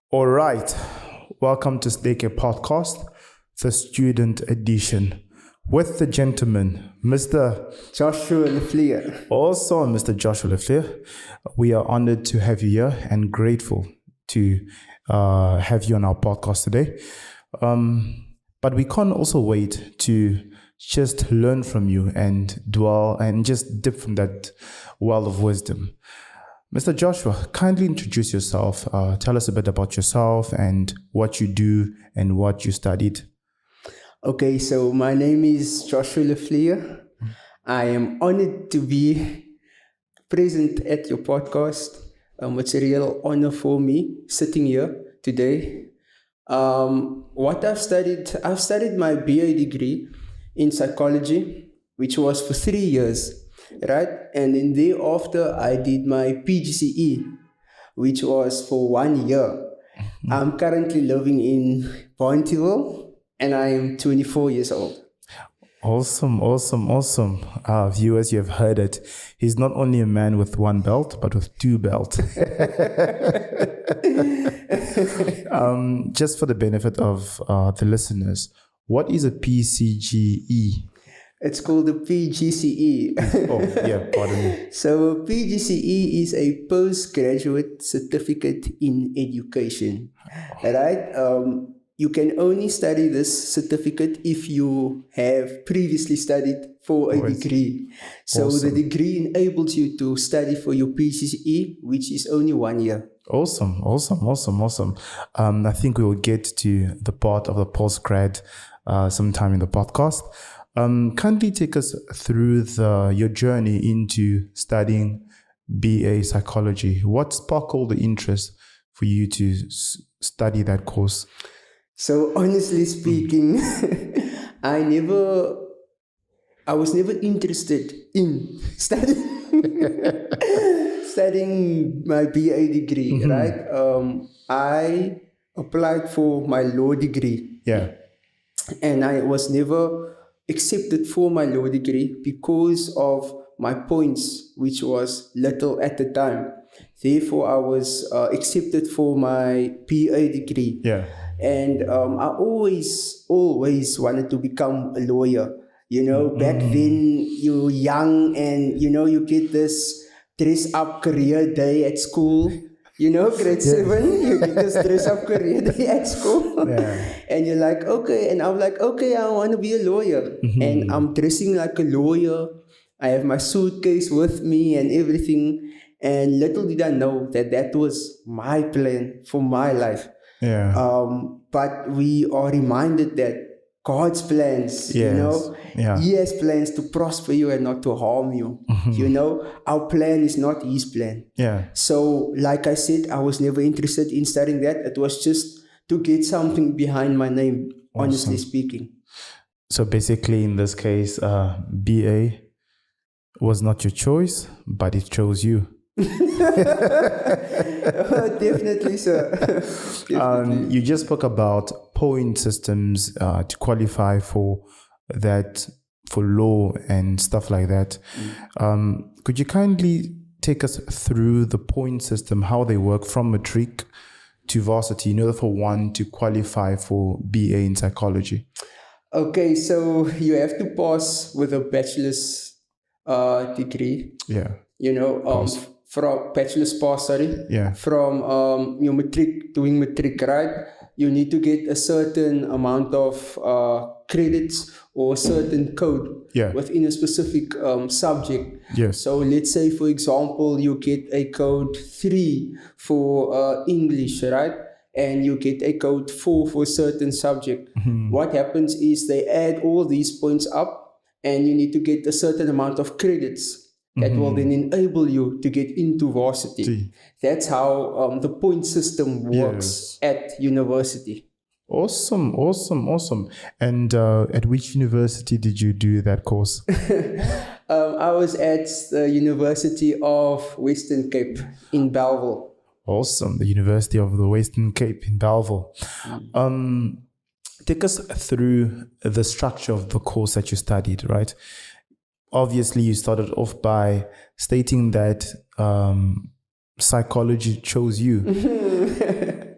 All right, welcome to Stake Podcast, the student edition, with the gentleman, Mr. Joshua Fleur. Also, Mr. Joshua Fleur. We are honored to have you here and grateful to have you on our podcast today. But we can't also wait to just learn from you and dwell and just dip from that well of wisdom. Mr. Joshua, kindly introduce yourself. Tell us a bit about yourself and what you do and what you studied. Okay, so my name is Joshua Fleur. I am honored to be present at your podcast. It's a real honor for me sitting here today. What I've studied my BA degree in psychology, which was for 3 years. Right, and then thereafter I did my PGCE, which was for 1 year. I'm currently living in Bonteheuwel, and I am 24 years old. Awesome. Viewers, you have heard it. He's not only a man with one belt, but with two belts. Just for the benefit of the listeners, what is a PGCE? It's called the PGCE. Oh, yeah, pardon me. So PGCE is a postgraduate certificate in education, right? You can only study this certificate if you have previously studied for a degree. So Awesome. The degree enables you to study for your PGCE, which is only 1 year. Awesome. I think we will get to the part of the postgrad sometime in the podcast. Kindly take us through your journey into studying BA psychology. What sparkled the interest for you to study that course? So honestly speaking, I was never interested in studying my BA degree, right? I applied for my law degree. Yeah. And I was never accepted for my law degree because of my points, which was little at the time. Therefore, I was accepted for my PA degree. Yeah. And I always wanted to become a lawyer. You know, back then you're young and, you know, you get this dress up career day at school. You know, grade 7, you get this dress up career day at school. Yeah. And you're like, okay. And I'm like, okay, I want to be a lawyer. And I'm dressing like a lawyer. I have my suitcase with me and everything. And little did I know that that was my plan for my life. Yeah. But we are reminded that God's plans, Yes. you know, Yeah. He has plans to prosper you and not to harm you. You know, our plan is not His plan. Yeah. So, like I said, I was never interested in studying that. It was just to get something behind my name, honestly speaking. So basically, in this case, BA was not your choice, but it chose you. Definitely, sir. Definitely. You just spoke about point systems to qualify for that, for law and stuff like that. Could you kindly take us through the point system, how they work from matric to varsity in order for one to qualify for BA in psychology? Okay, so you have to pass with a bachelor's degree. Yeah. You know, from bachelor's pass, Yeah. from your matric, doing matric, right? You need to get a certain amount of credits or a certain code within a specific subject. Yes. So let's say, for example, you get a code 3 for English, right? And you get a code 4 for a certain subject. What happens is they add all these points up and you need to get a certain amount of credits that will then enable you to get into varsity. That's how the point system works at university. Awesome. And at which university did you do that course? I was at the University of Western Cape in Bonteheuwel. Awesome. The University of the Western Cape in Bonteheuwel. Take us through the structure of the course that you studied, right? Obviously, you started off by stating that psychology chose you.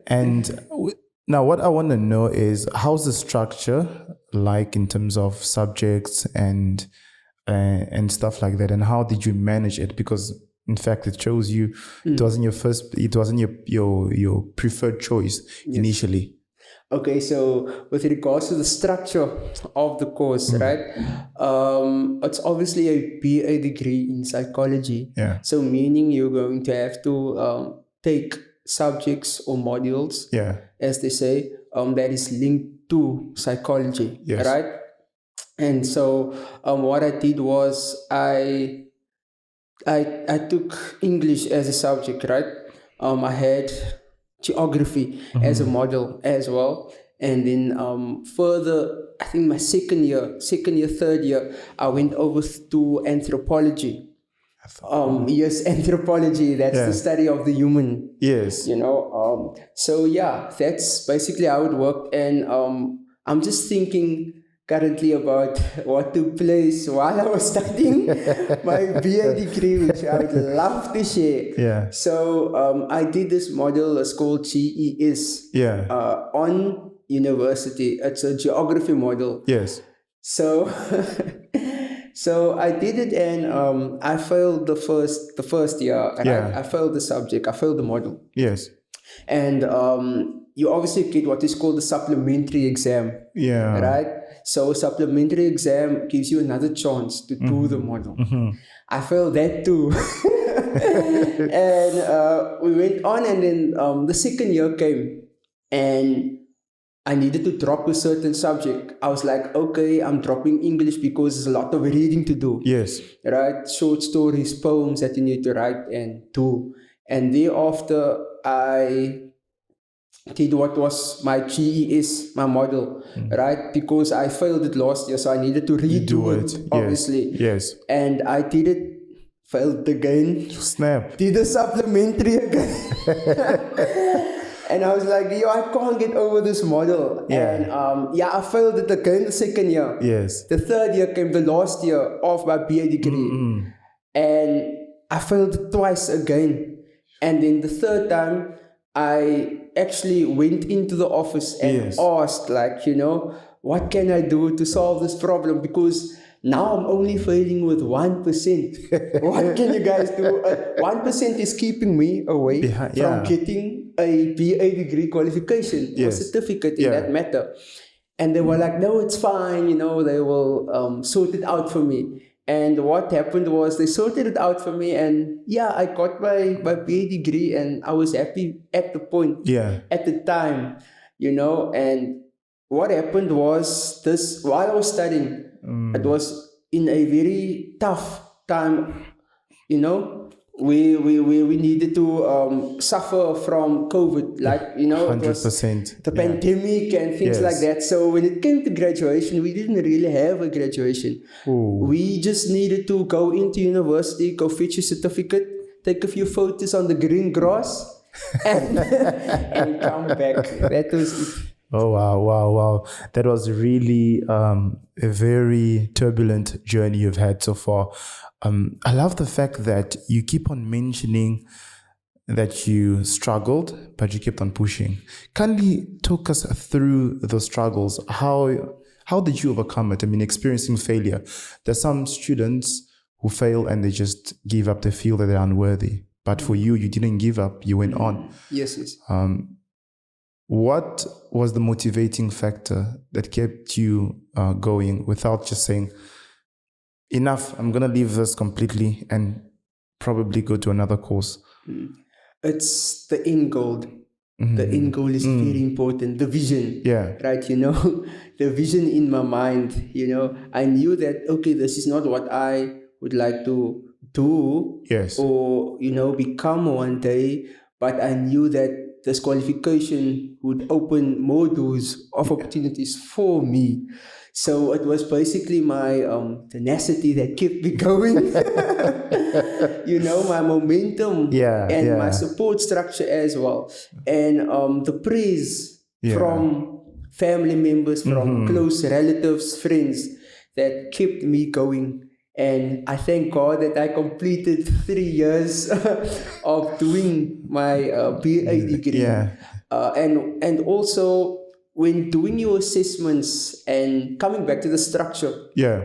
And now what I want to know is, how's the structure like in terms of subjects and stuff like that, and how did you manage it? Because in fact, it shows you it wasn't your preferred choice initially. Okay, so with regards to the structure of the course, right? It's obviously a BA degree in psychology. Yeah. So meaning you're going to have to take subjects or modules, as they say, that is linked to psychology, right? And so what I did was I took English as a subject, right? I had geography as a module as well. And then further, I think my second year, third year, I went over to anthropology. Yes, anthropology, that's the study of the human. Yes. You know, so yeah, that's basically how it worked. And I'm just thinking currently about what took place while I was studying my BA degree, which I would love to share. Yeah. So I did this module, it's called GES. On university. It's a geography module. Yes. So so I did it, and I failed the first year. Right? I failed the subject. I failed the module. Yes. And you obviously get what is called the supplementary exam. Yeah. Right? So supplementary exam gives you another chance to do the module. I failed that too. And we went on, and then the second year came, and I needed to drop a certain subject. I was like, okay, I'm dropping English because there's a lot of reading to do. Yes. Right? Short stories, poems that you need to write and do. And thereafter, I did what was my GES, my model, right? Because I failed it last year, so I needed to redo it, obviously. Yes. And I did it, failed again. Snap. Did a supplementary again. And I was like, yo, I can't get over this model. And I failed it again the second year. Yes. The third year came the last year of my BA degree. And I failed it twice again. And then the third time, I actually went into the office and asked, like, you know, what can I do to solve this problem? Because now I'm only failing with 1%. What can you guys do? 1% is keeping me away from getting a BA degree qualification or certificate in that matter. And they were like, no, it's fine. You know, they will sort it out for me. And what happened was they sorted it out for me. And I got my BA degree, and I was happy at the point, at the time, you know. And what happened was this, while I was studying, it was in a very tough time, you know. We needed to suffer from COVID, like, you know, 100%. it was the pandemic and things like that. So when it came to graduation, we didn't really have a graduation. We just needed to go into university, go fetch a certificate, take a few photos on the green grass, and come back. That was it. Oh, wow. That was really a very turbulent journey you've had so far. I love the fact that you keep on mentioning that you struggled, but you kept on pushing. Kindly talk us through those struggles. How did you overcome it? I mean, experiencing failure. There's some students who fail and they just give up. They feel that they're unworthy. But for you, you didn't give up. You went on. Yes. What was the motivating factor that kept you going without just saying, enough, I'm going to leave this completely and probably go to another course? It's the end goal. The end goal is very important. The vision, right? You know, the vision in my mind, you know, I knew that, okay, this is not what I would like to do or, you know, become one day, but I knew that this qualification would open more doors of opportunities for me. So it was basically my tenacity that kept me going. You know, my momentum and my support structure as well. And the praise from family members, from close relatives, friends, that kept me going And I thank God that I completed 3 years of doing my BA degree. Yeah. And also when doing your assessments and coming back to the structure Yeah.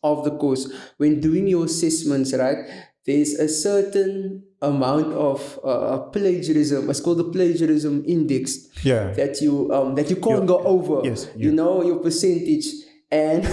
of the course, when doing your assessments, right, there's a certain amount of plagiarism. It's called the plagiarism index. Yeah. That you can't go over. Yes. You know, your percentage, and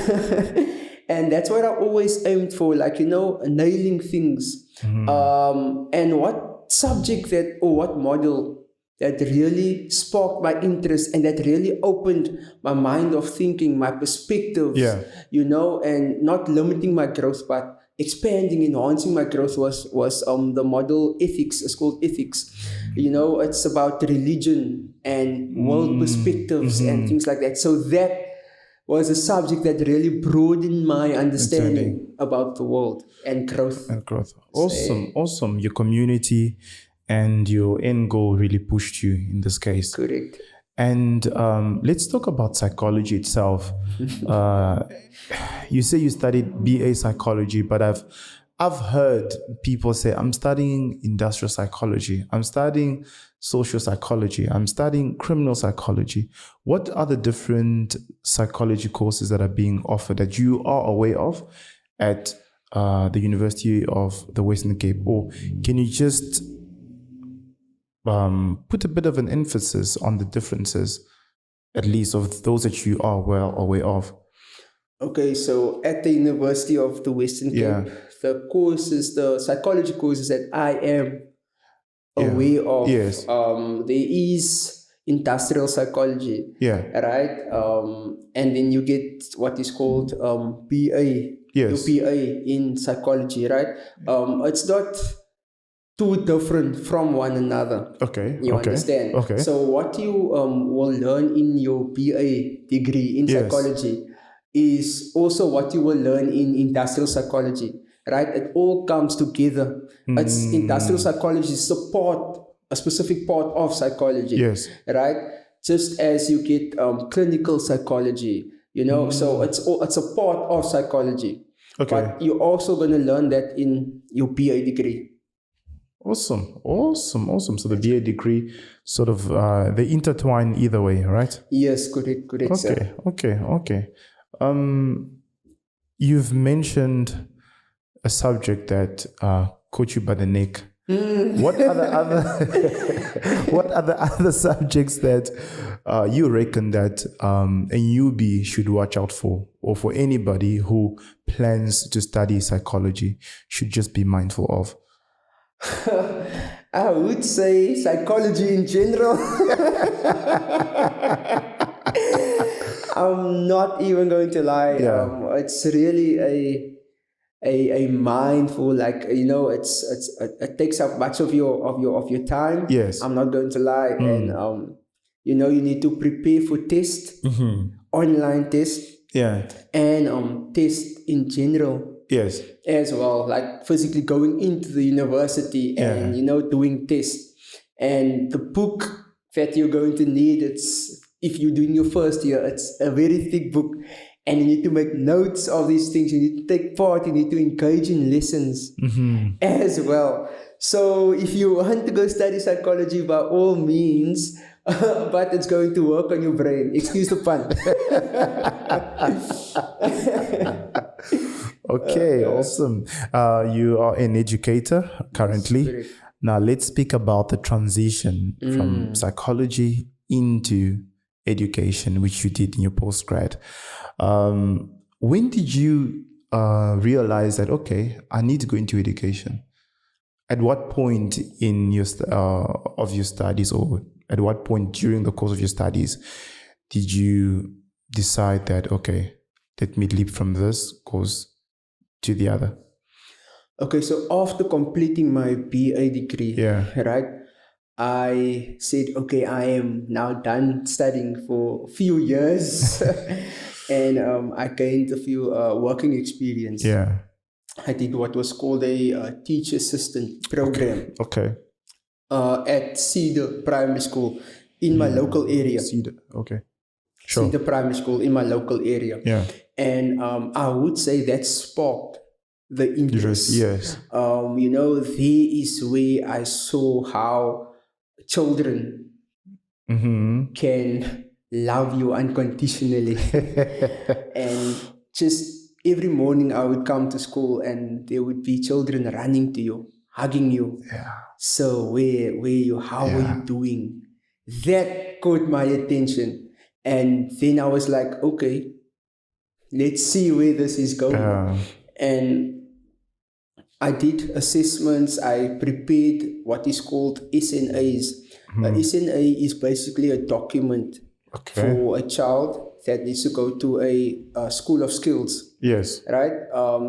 and that's what I always aimed for, like, you know, nailing things. And what subject that, or what model that really sparked my interest and that really opened my mind of thinking, my perspectives, Yeah. you know, and not limiting my growth, but expanding, enhancing my growth was the model ethics. It's called ethics. You know, it's about religion and world perspectives and things like that. So that was a subject that really broadened my understanding about the world and growth. And growth. Awesome. Awesome. Your community and your end goal really pushed you in this case. Correct. And let's talk about psychology itself. You say you studied BA psychology, but I've heard people say, I'm studying industrial psychology, I'm studying social psychology, I'm studying criminal psychology. What are the different psychology courses that are being offered that you are aware of at the University of the Western Cape? Or can you just put a bit of an emphasis on the differences, at least of those that you are well aware of? Okay, so at the University of the Western Cape, the courses, the psychology courses that I am aware of, there is industrial psychology, right? And then you get what is called BA, your BA in psychology, right? It's not too different from one another. Okay. You understand? Okay. So what you will learn in your BA degree in psychology is also what you will learn in industrial psychology, right? It all comes together. It's industrial psychology is a specific part of psychology, right? Just as you get clinical psychology, you know, so it's a part of psychology. But you're also going to learn that in your BA degree. Awesome. So the BA degree sort of they intertwine either way, right? Yes, correct. Sir. Okay. You've mentioned a subject that caught you by the neck. What are the other subjects that you reckon that a newbie should watch out for, or for anybody who plans to study psychology should just be mindful of? I would say psychology in general. I'm not even going to lie. It's really a mindful, like, you know, it takes up much of your time. Yes. I'm not going to lie. And you know, you need to prepare for tests, online tests, and tests in general. Yes. As well, like physically going into the university and, you know, doing tests. And the book that you're going to need, it's, if you're doing your first year, it's a very thick book. And you need to make notes of these things. You need to take part. You need to engage in lessons as well. So if you want to go study psychology, by all means, but it's going to work on your brain. Excuse the pun. Okay, awesome. You are an educator currently. Now let's speak about the transition from psychology into education, which you did in your postgrad. When did you realize that, okay, I need to go into education? At what point in your of your studies, or at what point during the course of your studies did you decide that, okay, let me leap from this course to the other? Okay, so after completing my BA degree, right, I said, okay, I am now done studying for a few years. And I gained a few working experience. I did what was called a teacher assistant program. At Cedar Primary School in my local area. Cedar Primary School in my local area. And I would say that sparked the interest. Yes. There is where I saw how children can love you unconditionally. And just every morning I would come to school and there would be children running to you, hugging you. Yeah. So where you, how are you doing? That caught my attention. And then I was like, okay, let's see where this is going. And I did assessments. I prepared what is called SNAs. SNA is basically a document for a child that needs to go to a school of skills. Yes. Right?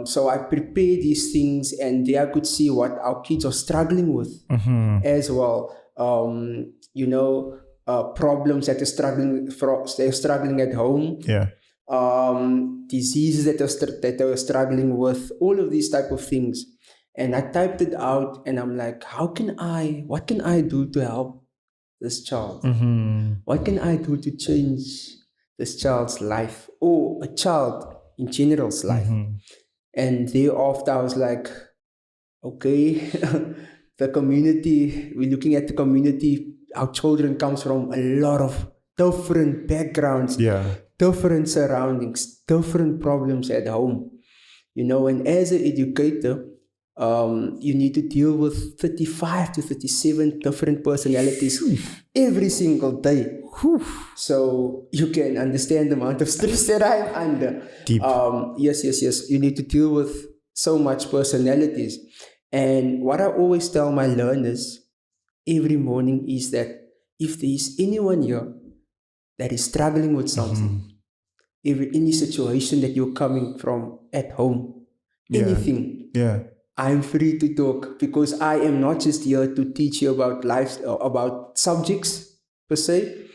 So I prepared these things, and there I could see what our kids are struggling with as well. Problems that they're struggling at home. Yeah. Diseases that they were struggling with, all of these type of things. And I typed it out, and I'm like, what can I do to help this child? What can I do to change this child's life, or a child in general's life? And thereafter I was like, okay, the community, we're looking at the community. Our children comes from a lot of different backgrounds, different surroundings, different problems at home. And as an educator, you need to deal with 35 to 37 different personalities every single day. So you can understand the amount of stress that I'm under. Deep. Yes. You need to deal with so much personalities. And what I always tell my learners every morning is that if there is anyone here that is struggling with something, any situation that you're coming from at home, anything, I'm free to talk, because I am not just here to teach you about life, about subjects per se.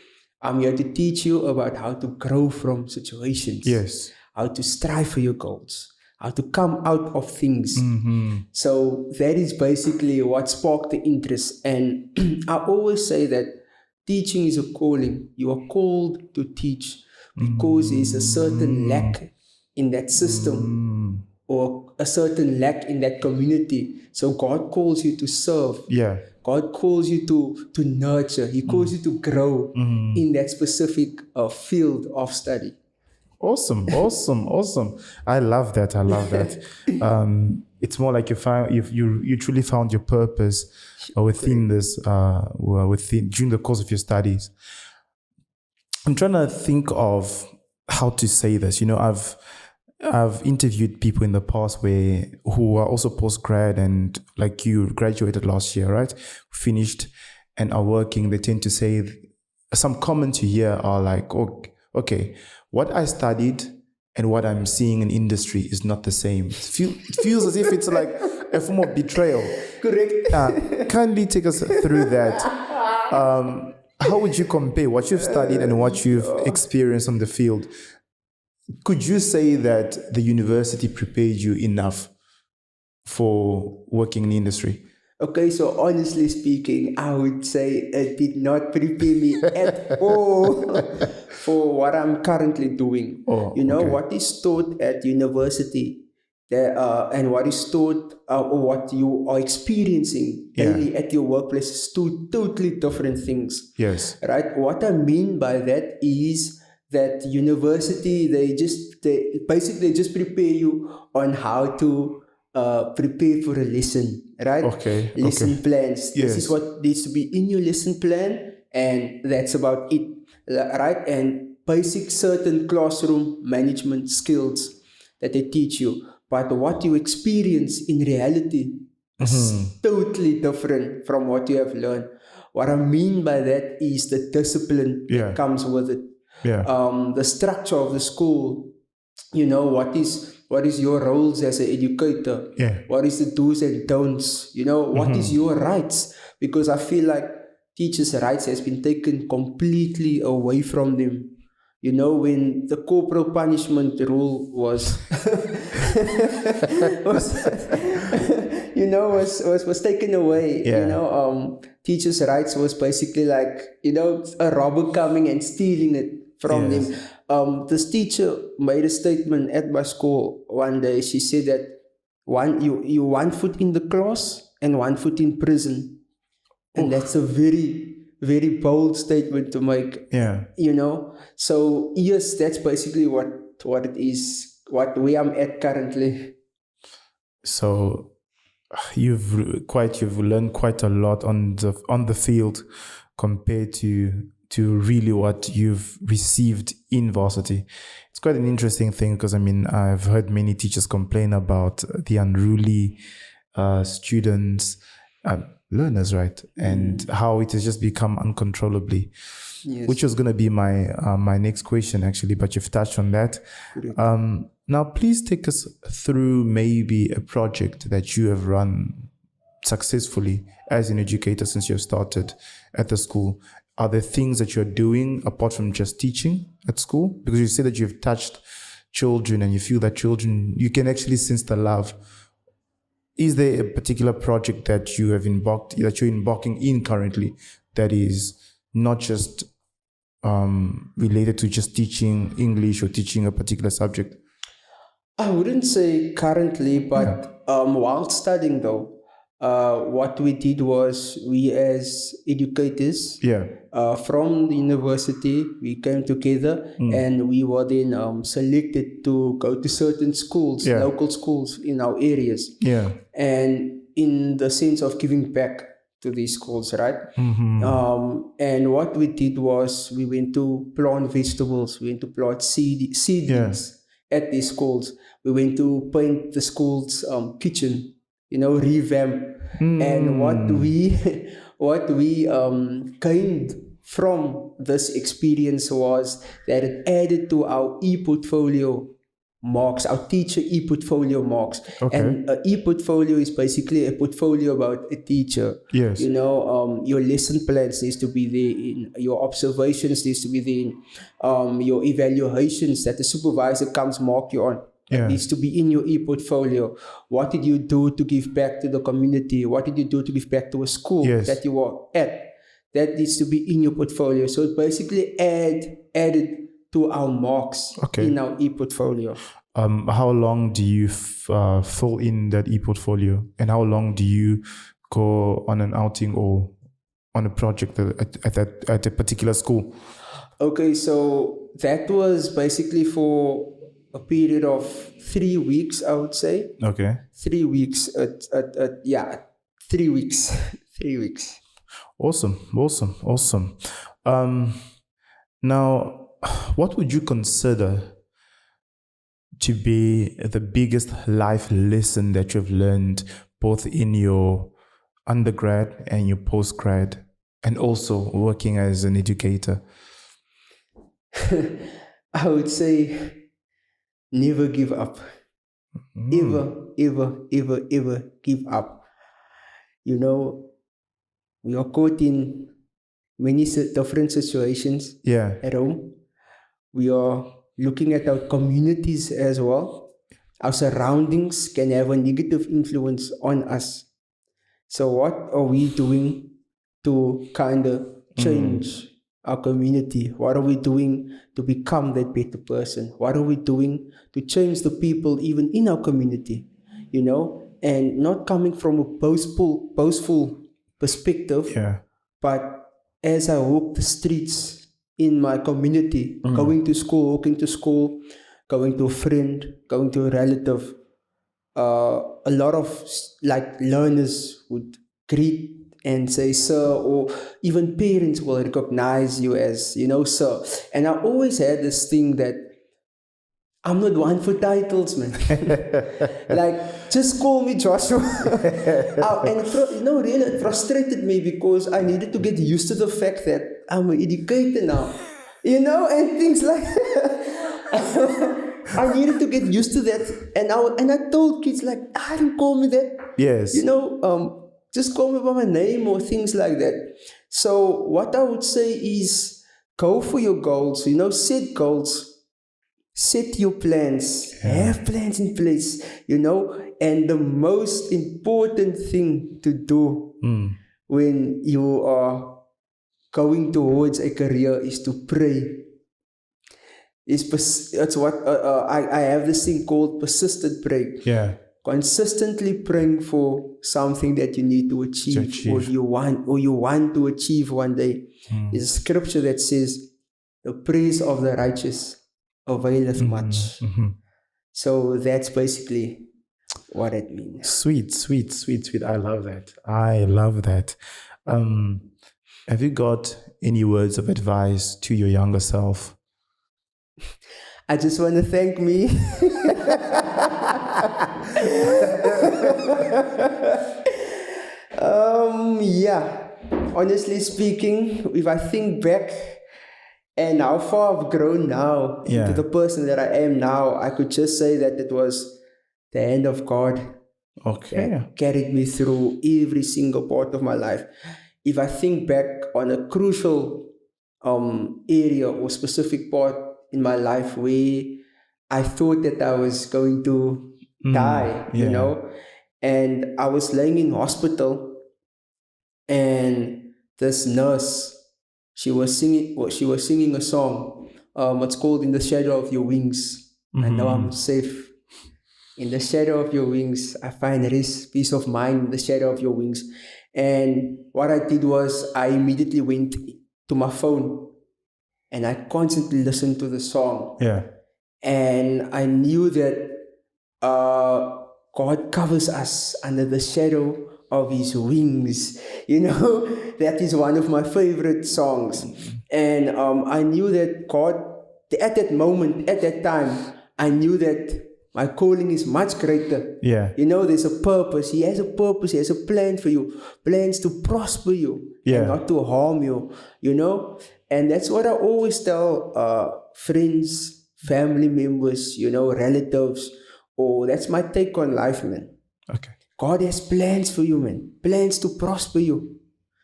I'm here to teach you about how to grow from situations. Yes. How to strive for your goals, how to come out of things. So that is basically what sparked the interest. And I always say that teaching is a calling. You are called to teach because there's a certain lack in that system or a certain lack in that community. So God calls you to serve. Yeah. God calls you to nurture. He calls you to grow in that specific field of study. Awesome. I love that. It's more like you truly found your purpose within this, during the course of your studies. I'm trying to think of how to say this. I've interviewed people in the past who are also postgrad, and like you graduated last year, right? Finished and are working. They tend to say some comments you hear are like, "Oh, okay, what I studied and what I'm seeing in industry is not the same." It feels as if it's like a form of betrayal. Correct. Kindly take us through that. How would you compare what you've studied and what you've experienced on the field? Could you say that the university prepared you enough for working in the industry? Okay, so honestly speaking, I would say it did not prepare me at all for what I'm currently doing. What is taught at university and what is taught or what you are experiencing daily at your workplace is two totally different things. Yes. Right? What I mean by that is that university, they basically just prepare you on how to prepare for a lesson, right? Lesson plans. This is what needs to be in your lesson plan, and that's about it, right? And basic certain classroom management skills that they teach you. But what you experience in reality is totally different from what you have learned. What I mean by that is the discipline that comes with it. The structure of the school, what is your roles as an educator? What is the do's and don'ts? What is your rights? Because I feel like teachers' rights has been taken completely away from them. When the corporal punishment rule was was taken away. Teachers' rights was basically like, a robber coming and stealing it from them. This teacher made a statement at my school one day. She said that you 1 foot in the class and 1 foot in prison. And that's a very, very bold statement to make. Yeah. So yes, that's basically what it is, where I'm at currently. So you've learned quite a lot on the field compared to really what you've received in varsity. It's quite an interesting thing because I've heard many teachers complain about the unruly students, learners, right? And how it has just become uncontrollably. Yes. Which was going to be my next question, actually, but you've touched on that. Now, please take us through maybe a project that you have run successfully as an educator since you've started at the school. Are there things that you're doing apart from just teaching at school? Because you say that you've touched children and you feel that children, you can actually sense the love. Is there a particular project that you're embarking in currently that is not just related to just teaching English or teaching a particular subject? I wouldn't say currently, but while studying though, what we did was, we as educators from the university, we came together and we were then selected to go to certain schools, local schools in our areas. And in the sense of giving back to these schools, right? And what we did was, we went to plant vegetables, we went to plant seedlings at these schools. We went to paint the school's kitchen, revamp. And what we gained from this experience was that it added to our e-portfolio marks, our teacher e-portfolio marks. And an e-portfolio is basically a portfolio about a teacher. Yes. Your lesson plans needs to be there, your observations needs to be there, your evaluations that the supervisor comes mark you on. It needs to be in your e-portfolio. What did you do to give back to the community? What did you do to give back to a school that you were at? That needs to be in your portfolio. So it basically added to our marks in our e-portfolio. How long do you fill in that e-portfolio? And how long do you go on an outing or on a project at a particular school? Okay, so that was basically for a period of 3 weeks, I would say. Okay. 3 weeks. 3 weeks. 3 weeks. Awesome. Now, what would you consider to be the biggest life lesson that you've learned both in your undergrad and your postgrad, and also working as an educator? I would say never give up. Ever give up. We are caught in many different situations at home. We are looking at our communities as well. Our surroundings can have a negative influence on us. So what are we doing to kind of change our community? What are we doing to become that better person? What are we doing to change the people even in our community? And not coming from a boastful perspective, but as I walk the streets in my community, going to school, walking to school, going to a friend, going to a relative, a lot of learners would greet and say sir, or even parents will recognize you as, sir. And I always had this thing that I'm not one for titles, man. Just call me Joshua. And really, it frustrated me because I needed to get used to the fact that I'm an educator now, and things like that. I needed to get used to that. And I told kids, don't call me that. Yes. Just call me by my name or things like that. So what I would say is go for your goals, set goals. Set your plans, have plans in place, and the most important thing to do when you are going towards a career is to pray. It's what I have this thing called persistent praying. consistently praying for something that you need to achieve, or you want to achieve one day. There's a scripture that says, the praise of the righteous availeth much. So that's basically what it means. Sweet. I love that. Have you got any words of advice to your younger self? I just want to thank me. Yeah, honestly speaking, if I think back and how far I've grown now into the person that I am now, I could just say that it was the hand of God that carried me through every single part of my life. If I think back on a crucial area or specific part in my life where I thought that I was going to die, you know, and I was laying in hospital, and this nurse, she was singing a song. It's called "In the Shadow of Your Wings." I know I'm safe. In the shadow of your wings, I find peace of mind in the shadow of your wings. And what I did was I immediately went to my phone and I constantly listened to the song. Yeah. And I knew that God covers us under the shadow of his wings. You know, that is one of my favorite songs. And I knew that God, at that moment, at that time, I knew that my calling is much greater. Yeah. You know, there's a purpose. He has a purpose. He has a plan for you. Plans to prosper you and not to harm you, you know. And that's what I always tell friends, family members, you know, relatives. Oh, that's my take on life, man. Okay. God has plans for you, man. Plans to prosper you.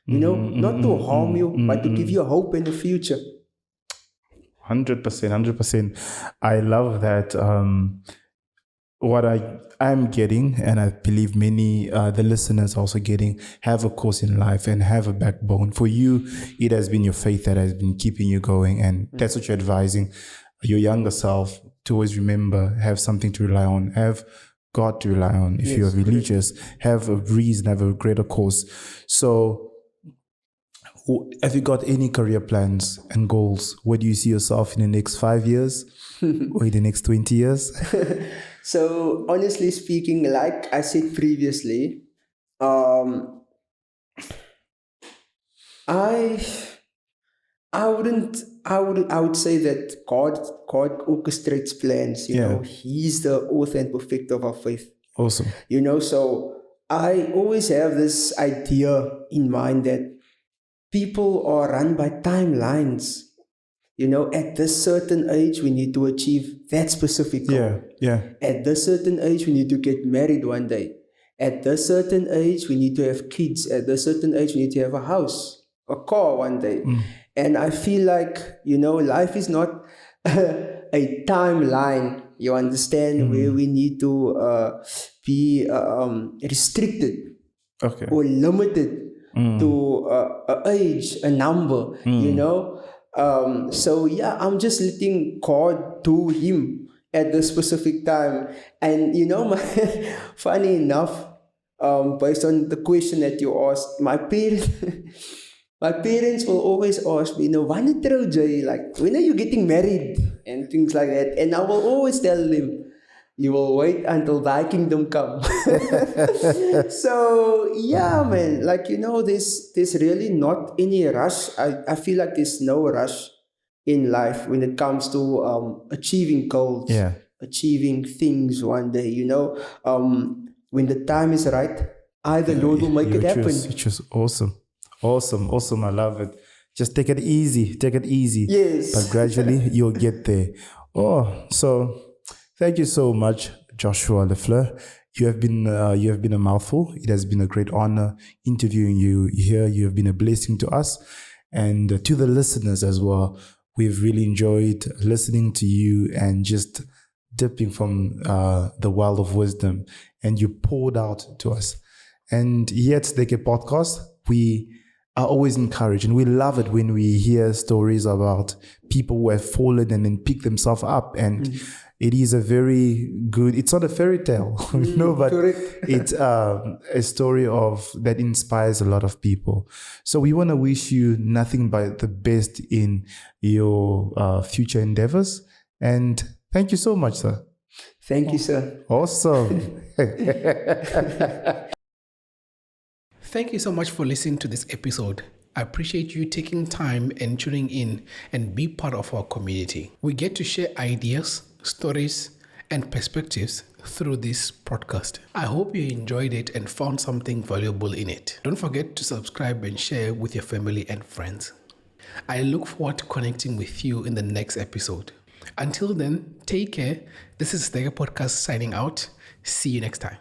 You know, not to harm you, but to give you hope in the future. 100%. I love that. What I'm getting, and I believe many the listeners also getting, have a course in life and have a backbone. For you, it has been your faith that has been keeping you going, and that's what you're advising your younger self to always remember, have something to rely on, have God to rely on. If you're religious, have a reason, have a greater cause. So have you got any career plans and goals? Where do you see yourself in the next 5 years or in the next 20 years? So honestly speaking, like I said previously, I would say that God orchestrates plans. You know, He's the author and perfecter of our faith. Awesome. You know, so I always have this idea in mind that people are run by timelines. You know, at this certain age, we need to achieve that specific goal. At this certain age, we need to get married one day. At this certain age, we need to have kids. At this certain age, we need to have a house, a car one day. And I feel like, you know, life is not a timeline, you understand, where we need to be restricted or limited to an age, a number, you know. So yeah, I'm just letting God do him at the specific time. And you know, funny enough, based on the question that you asked, my parents will always ask me, you know, when are you getting married and things like that. And I will always tell them, you will wait until thy kingdom come. So yeah, man, like, you know, there's really not any rush. I feel like there's no rush in life when it comes to achieving goals, achieving things one day, you know. When the time is right, the Lord will make it happen. Which is awesome. I love it. Just take it easy. Yes. But gradually you'll get there. So thank you so much, Joshua Fleur. You have been a mouthful. It has been a great honor interviewing you here. You have been a blessing to us and to the listeners as well. We've really enjoyed listening to you and just dipping from the well of wisdom, and you poured out to us. And yet, like a podcast, we are always encouraged, and we love it when we hear stories about people who have fallen and then pick themselves up. And it is a very good, it's not a fairy tale, but correct. it's a story that inspires a lot of people. So we want to wish you nothing but the best in your future endeavors. And thank you so much, sir. Thank you, sir. Awesome. Thank you so much for listening to this episode. I appreciate you taking time and tuning in and be part of our community. We get to share ideas, stories, and perspectives through this podcast. I hope you enjoyed it and found something valuable in it. Don't forget to subscribe and share with your family and friends. I look forward to connecting with you in the next episode. Until then, take care. This is Stega Podcast signing out. See you next time.